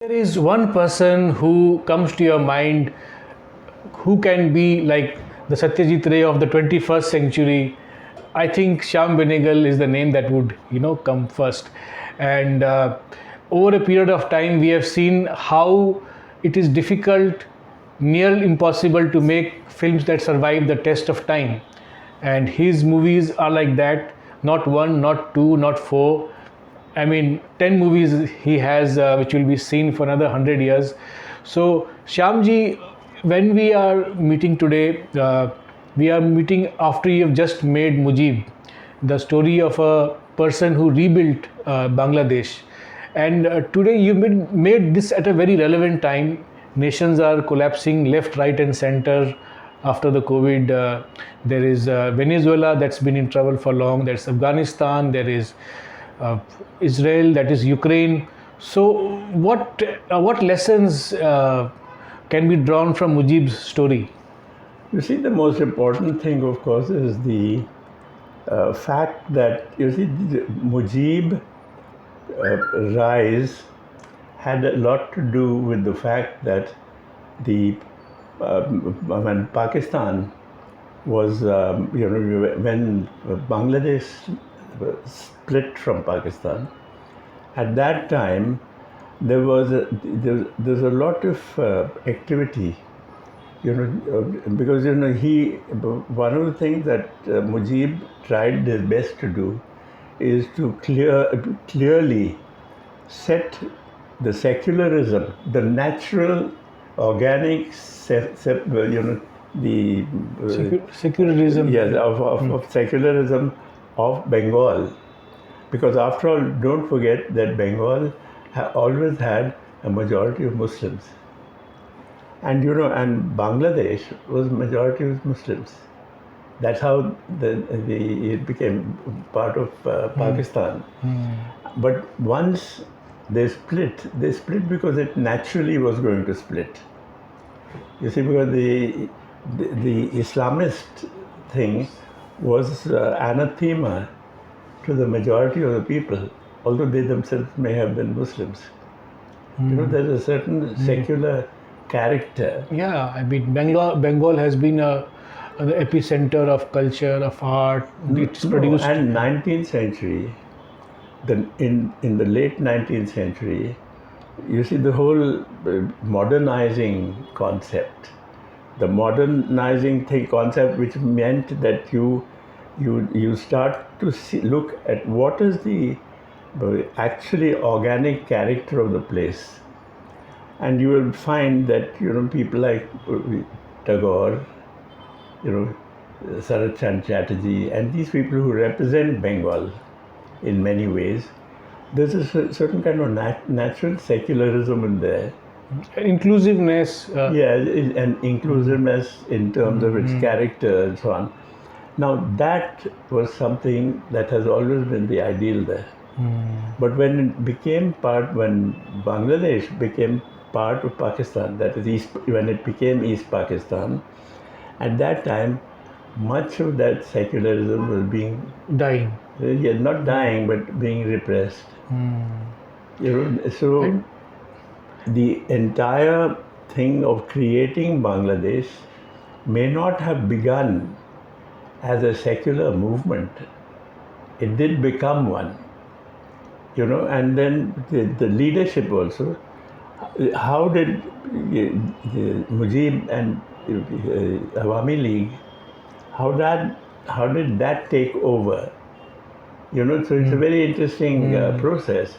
There is one person who comes to your mind who can be like the Satyajit Ray of the 21st century. I think Shyam Benegal is the name that would come first. And over a period of time, we have seen how it is difficult, near impossible to make films that survive the test of time. And his movies are like that. Not one, not two, not four. I mean, 10 movies he has which will be seen for another 100 years. So, Shyamji, when we are meeting today, we are meeting after you have just made Mujib, the story of a person who rebuilt Bangladesh. And today you made this at a very relevant time. Nations are collapsing left, right, and center after the COVID. There is Venezuela that's been in trouble for long. There's Afghanistan. There is Israel. That is Ukraine. So, what lessons can be drawn from Mujib's story? You see, the most important thing, of course, is the fact that, you see, Mujib rise had a lot to do with the fact that when Pakistan was, when Bangladesh split from Pakistan, at that time there was there's a lot of activity, because one of the things that Mujib tried his best to do is to clearly set the secularism, the natural, organic, the secularism. Yes, of secularism of Bengal, because after all, don't forget that Bengal always had a majority of Muslims, and and Bangladesh was majority of Muslims. That's how it became part of Pakistan. But once they split because it naturally was going to split. You see, because the Islamist thing was anathema to the majority of the people, although they themselves may have been Muslims. There's a certain secular character. Yeah, I mean, Bengal has been the epicenter of culture, of art. It's produced. And 19th century, in the late 19th century, you see the whole modernizing concept, the modernizing concept, which meant that you start to look at what is the actually organic character of the place, and you will find that people like Tagore, Sarat Chand Chatterjee, and these people who represent Bengal in many ways, there's a certain kind of natural secularism in there. Inclusiveness. And inclusiveness in terms of its character and so on. Now that was something that has always been the ideal there. But when Bangladesh became part of Pakistan, that is when it became East Pakistan, at that time, much of that secularism was being dying. Not dying, but being repressed. So the entire thing of creating Bangladesh may not have begun as a secular movement. It did become one, and then the leadership also. How did Mujib and Awami League, how did that take over? So it's a very interesting process.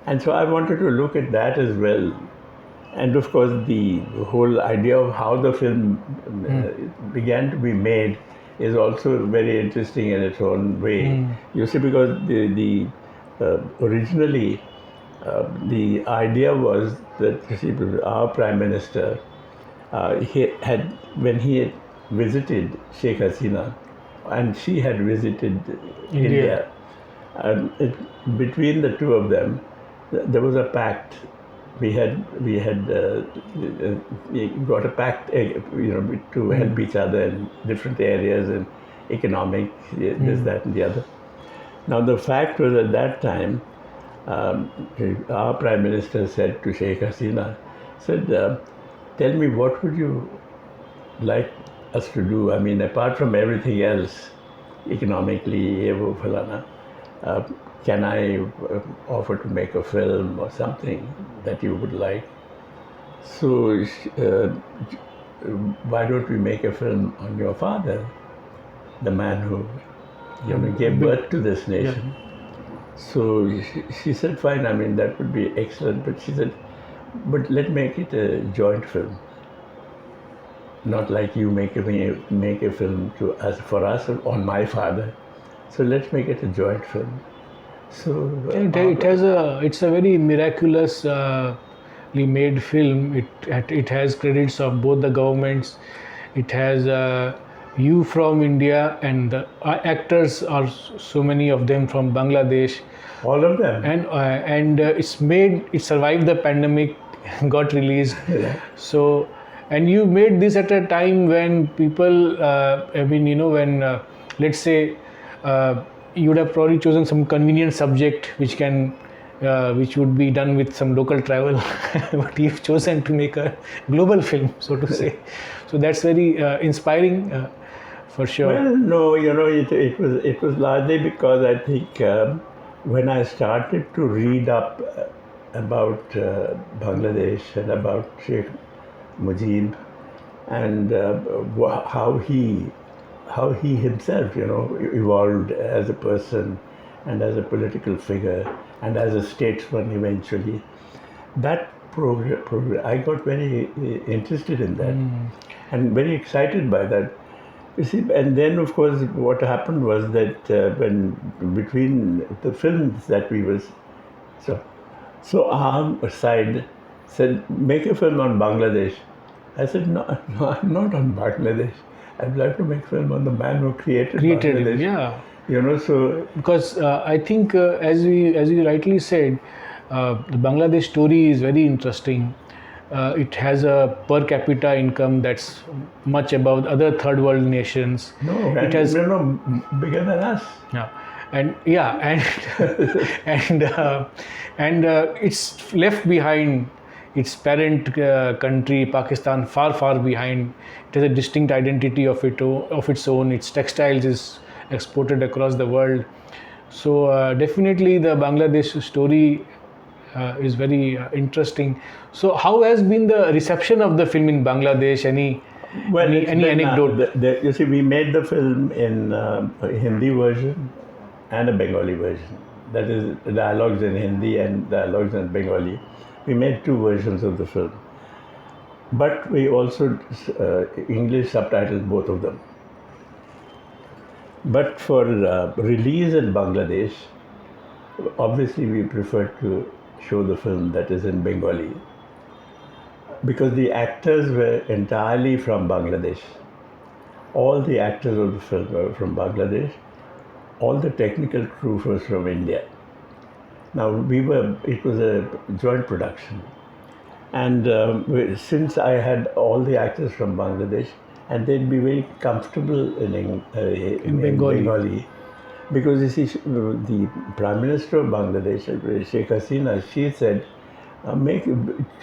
And so I wanted to look at that as well. And of course, the whole idea of how the film began to be made is also very interesting in its own way. You see, because the originally the idea was that our Prime Minister, when he had visited Sheikh Hasina, and she had visited India. Between the two of them, there was a pact. We had got a pact, to help each other in different areas and economic, this, that, and the other. Now the fact was at that time, um, our Prime Minister said to Sheikh Hasina, said, tell me what would you like us to do? I mean, apart from everything else, economically, ye wo falana, can I offer to make a film or something that you would like? So, why don't we make a film on your father, the man who gave birth to this nation? So she said, fine, I mean, that would be excellent. But she said, but let's make it a joint film. Not like you make a film for us on my father. So let's make it a joint film. So it's a very miraculously made film. It has credits of both the governments. It has you from India, and the actors are so many of them from Bangladesh. All of them. And it survived the pandemic, got released. Yeah. So, and you made this at a time when people, when let's say you would have probably chosen some convenient subject which would be done with some local travel, but you've chosen to make a global film, so to say. So that's very inspiring, for sure. Well, no, it was largely because I think when I started to read up about Bangladesh and about Sheikh Mujib and how he himself, evolved as a person and as a political figure and as a statesman eventually. That program, I got very interested in that and very excited by that. You see, and then of course what happened was that when between the films that we was so our side said, make a film on Bangladesh. I said, no, I'm not on Bangladesh. I'd like to make a film on the man who created Bangladesh. It, yeah. So because I think as you rightly said, the Bangladesh story is very interesting. It has a per capita income that's much above other third world nations. It has bigger than us. Yeah, and it's left behind its parent country Pakistan far behind. It has a distinct identity of its own. Its textiles is exported across the world. So definitely the Bangladesh story is very interesting. So how has been the reception of the film in Bangladesh? Any anecdote? You see, we made the film in a Hindi version and a Bengali version. That is, dialogues in Hindi and dialogues in Bengali. We made two versions of the film. But we also English subtitled both of them. But for release in Bangladesh, obviously we prefer to show the film that is in Bengali, because the actors were entirely from Bangladesh. All the actors of the film were from Bangladesh. All the technical crew was from India. Now it was a joint production. And since I had all the actors from Bangladesh, and they'd be very comfortable in Bengali. Because you see, the Prime Minister of Bangladesh, Sheikh Hasina, she said,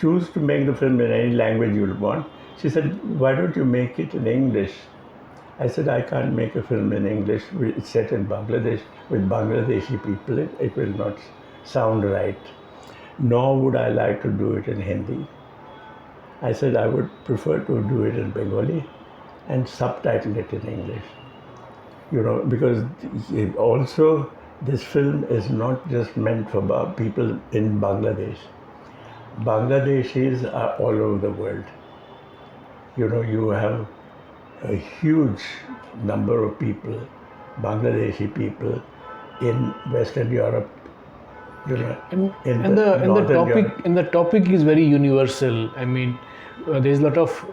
choose to make the film in any language you want. She said, why don't you make it in English? I said, I can't make a film in English. It's set in Bangladesh with Bangladeshi people. It will not sound right. Nor would I like to do it in Hindi. I said, I would prefer to do it in Bengali and subtitle it in English. Because also this film is not just meant for people in Bangladesh. Bangladeshis are all over the world. You have a huge number of people, Bangladeshi people, in Western Europe. And the topic is very universal. I mean, there's a lot of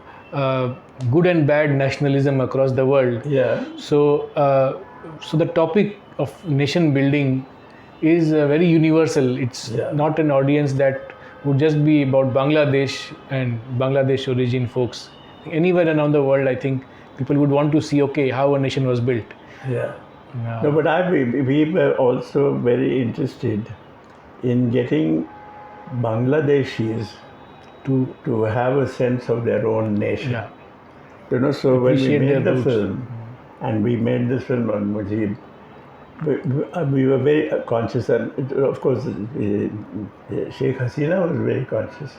good and bad nationalism across the world. Yeah. So the topic of nation building is very universal. It's not an audience that would just be about Bangladesh and Bangladesh origin folks. Anywhere around the world, I think people would want to see, how a nation was built. Yeah. No, but we were also very interested in getting Bangladeshis to have a sense of their own nation. Yeah. You know, so when we Appreciate made their the roots. film, and we made this film on Mujib, we were very conscious, and of course, Sheikh Hasina was very conscious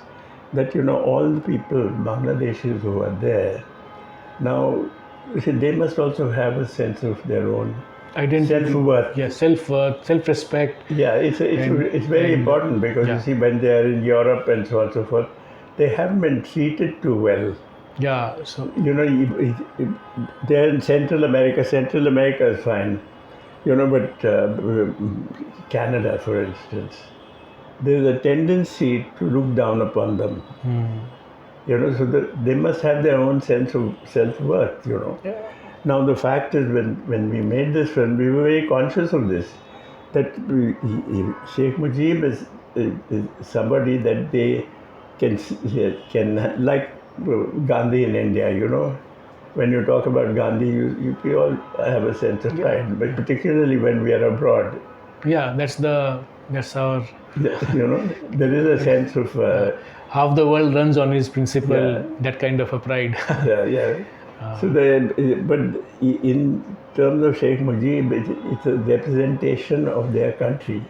that, you know, all the people, Bangladeshis who are there, now, you see, they must also have a sense of their own Identity. self-worth. Yeah, self-worth, self-respect. Yeah, it's very important because yeah. you see, when they are in Europe and so on and so forth, they haven't been treated too well. Yeah, so You know, they're in Central America. Central America is fine, you know, but Canada, for instance, there's a tendency to look down upon them. You know, so they must have their own sense of self-worth, you know. yeah. Now, the fact is, when we made this film, we were very conscious of this, that Sheikh Mujib is somebody that they can like Gandhi in India, you know. When you talk about Gandhi, we all have a sense of pride, but particularly when we are abroad. Yeah, that's our You know, there is a sense of half the world runs on his principle. Yeah. That kind of a pride. yeah. So but in terms of Sheikh Mujib, it's a representation of their country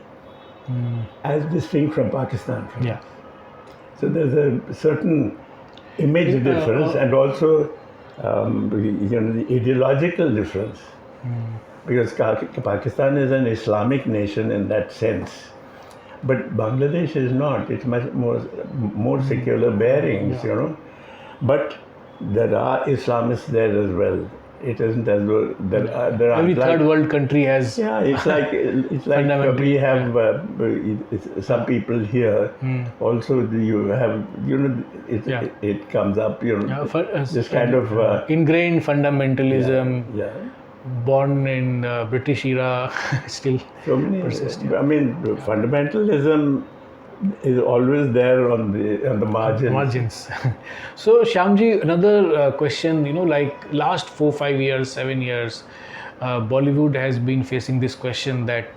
as distinct from Pakistan. Yeah. So there's a certain image difference and also you know, the ideological difference. Because Pakistan is an Islamic nation in that sense. But Bangladesh is not. It's much more secular bearings, you know. But there are Islamists there as well. It isn't as though there are Every third world country has. Yeah, it's like we have some people here. Also, you have, you know, it comes up, you know, this kind of ingrained fundamentalism. Yeah. Born in British era, still So many, persist. I mean, fundamentalism is always there on the margins. So Shyamji, another question, you know, like last 4, 5 years, 7 years, Bollywood has been facing this question that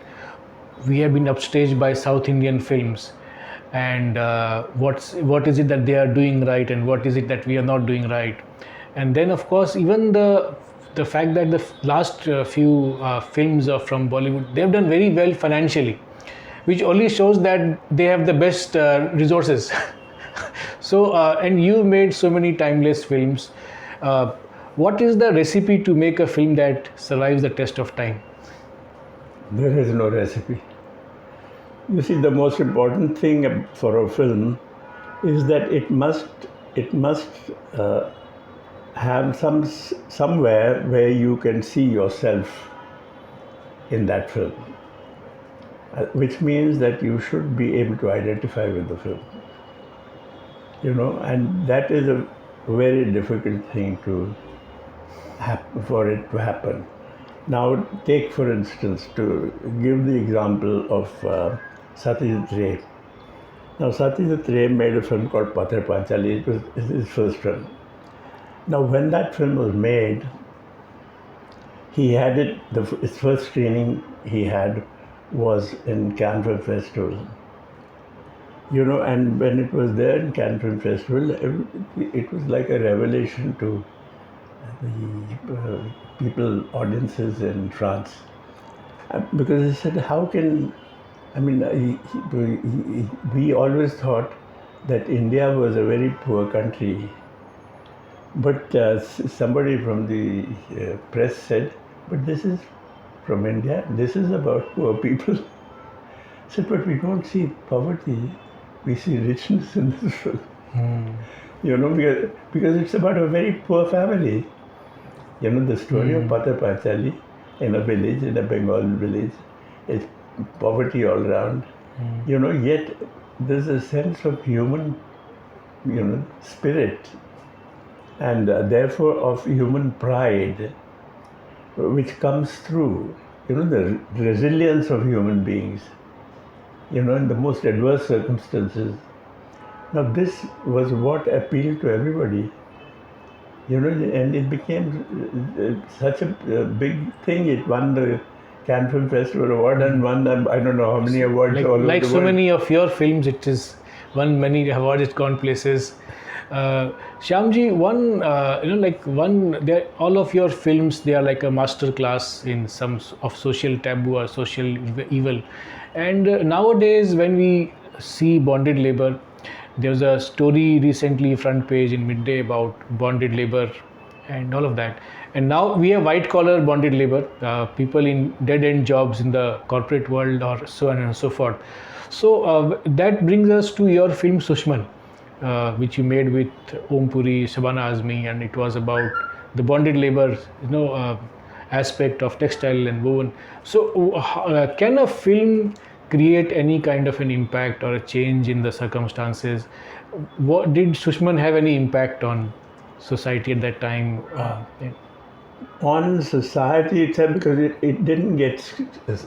we have been upstaged by South Indian films, and what is it that they are doing right and what is it that we are not doing right. And then of course even the fact that the last few films are from Bollywood, they have done very well financially, which only shows that they have the best resources. So, and you made so many timeless films. What is the recipe to make a film that survives the test of time? There is no recipe. You see, the most important thing for a film is that it must have somewhere where you can see yourself in that film, which means that you should be able to identify with the film, you know, and that is a very difficult thing for it to happen. Now, take for instance, to give the example of Satyajit Ray. Now, Satyajit Ray made a film called Pathar Panchali. It was his first film. Now, when that film was made, he had it, his first screening he had was in Cannes Film Festival. You know, and when it was there in Cannes Film Festival, it was like a revelation to the audiences in France. Because he said, how can, I mean, we always thought that India was a very poor country. But somebody from the press said, but this is from India, this is about poor people. I said, but we don't see poverty, we see richness in this film. You know, because it's about a very poor family. You know, the story of Pathar Panchali in a village, in a Bengal village, is poverty all around. You know, yet there's a sense of human, you know, spirit, and therefore of human pride, which comes through, you know, the resilience of human beings, you know, in the most adverse circumstances. Now, this was what appealed to everybody, you know, and it became such a big thing. It won the Cannes Film Festival Award and won, I don't know how many awards all over Like the so world. many of your films, it is won many awards, it's gone places. Shyamji, all of your films, they are like a master class in some of social taboo or social evil. And nowadays, when we see bonded labor, there was a story recently, front page in Midday, about bonded labor and all of that. And now we have white collar bonded labor, people in dead end jobs in the corporate world, or so on and so forth. So that brings us to your film Susman, which you made with Om Puri Shabana Azmi, and it was about the bonded labor, aspect of textile and woven. So, can a film create any kind of an impact or a change in the circumstances? What did Susman have any impact on society at that time? On society itself, because it didn't get as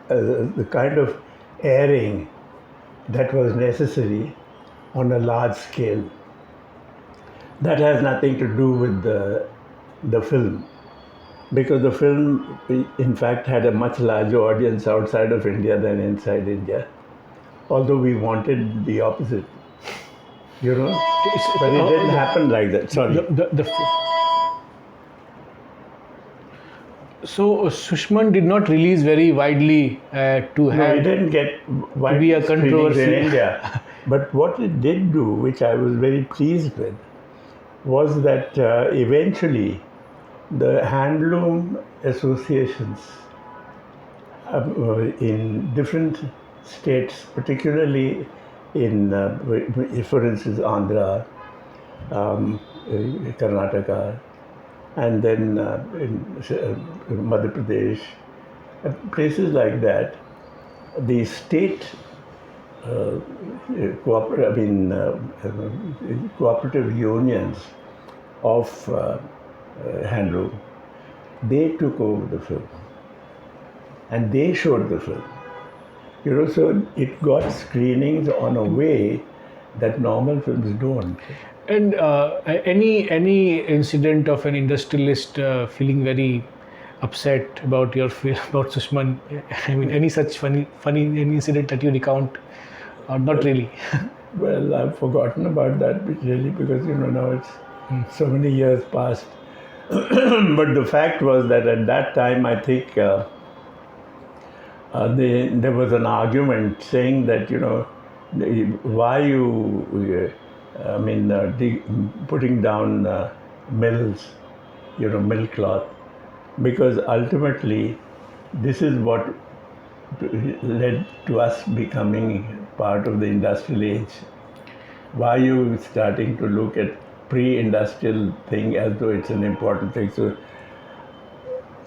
the kind of airing that was necessary on a large scale. That has nothing to do with the film, because the film, in fact, had a much larger audience outside of India than inside India, although we wanted the opposite, but it didn't happen like that. Sorry. So Susman did not release very widely to have. No, it didn't get widely be a screenings controversy. in India. But what it did do, which I was very pleased with, was that eventually the handloom associations in different states, particularly in, for instance, Andhra, Karnataka, and then in Madhya Pradesh, places like that, the state cooperative unions of handloom, they took over the film and they showed the film. So it got screenings on a way that normal films don't. And any incident of an industrialist feeling very upset about your film, about Susman? I mean, any such funny any incident that you recount, or not really? Well, I've forgotten about that really, because now it's so many years past. But the fact was that at that time, I think there was an argument saying that why you putting down mills, mill cloth, because ultimately this is what led to us becoming part of the industrial age. Why are you starting to look at pre-industrial thing as though it's an important thing? So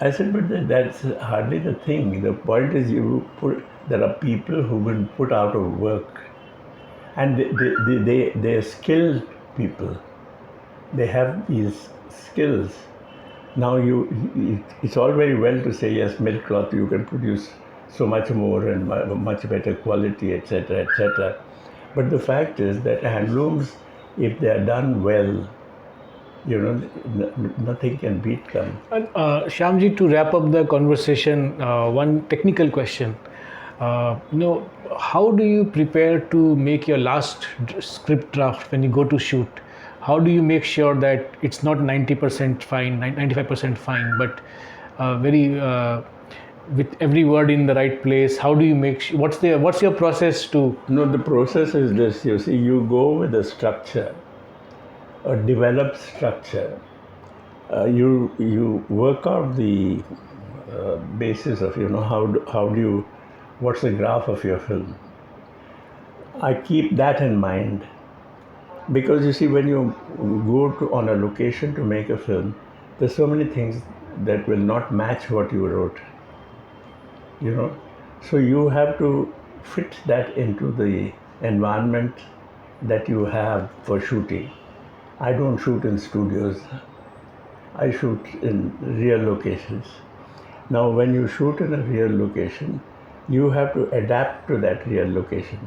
I said, but that's hardly the thing. The point is there are people who've been put out of work, and they're skilled people. They have these skills. Now it's all very well to say, yes, milk cloth, you can produce so much more and much better quality, etc., etc. But the fact is that handlooms, if they are done well, nothing can beat them. And Shyamji, to wrap up the conversation, one technical question. How do you prepare to make your last script draft when you go to shoot? How do you make sure that it's not 90% fine, 95% fine, but with every word in the right place? How do you make sure, what's your process to? No, the process is this. You see, you go with a structure, a developed structure. You work out the basis of what's the graph of your film. I keep that in mind, because you see, when you go on a location to make a film, there's so many things that will not match what you wrote. So you have to fit that into the environment that you have for shooting. I don't shoot in studios. I shoot in real locations. Now, when you shoot in a real location, you have to adapt to that real location.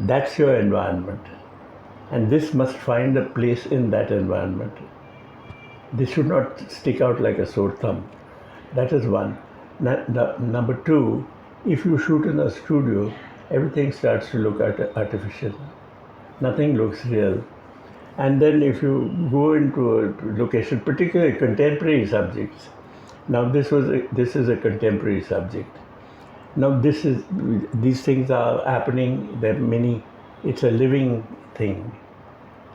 That's your environment. And this must find a place in that environment. This should not stick out like a sore thumb. That is one. Number two, if you shoot in a studio, everything starts to look artificial. Nothing looks real. And then if you go into a location, particularly contemporary subjects, now this is a contemporary subject. Now these things are happening. There are many. It's a living thing.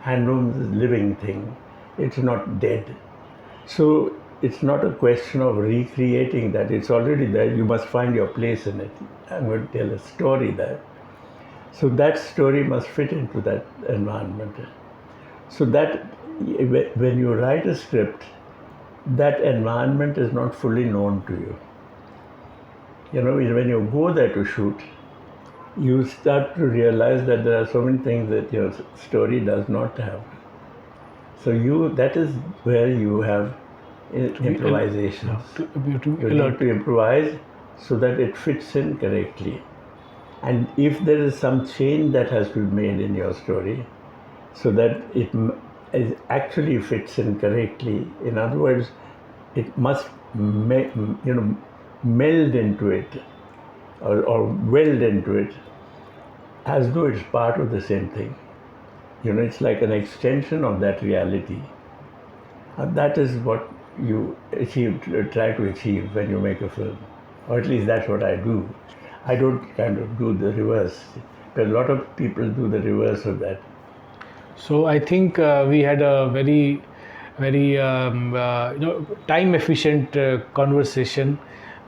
Handloom is a living thing. It's not dead. So it's not a question of recreating that. It's already there. You must find your place in it. I'm going to tell a story there. So that story must fit into that environment. So that when you write a script, that environment is not fully known to you. You know, when you go there to shoot, you start to realize that there are so many things that your story does not have. So that is where you have improvisations. You need to improvise so that it fits in correctly. And if there is some change that has to be made in your story, so that it actually fits in correctly, in other words, it must meld into it or weld into it as though it's part of the same thing. You know, it's like an extension of that reality. And that is what you try to achieve when you make a film. Or at least that's what I do. I don't kind of do the reverse. But a lot of people do the reverse of that. So I think we had a very time efficient conversation.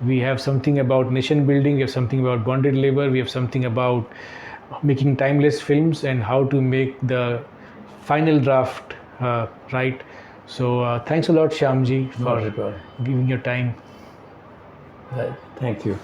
We have something about nation building, we have something about bonded labor, we have something about making timeless films and how to make the final draft right. So thanks a lot, Shyamji, for giving your time. Right. Thank you.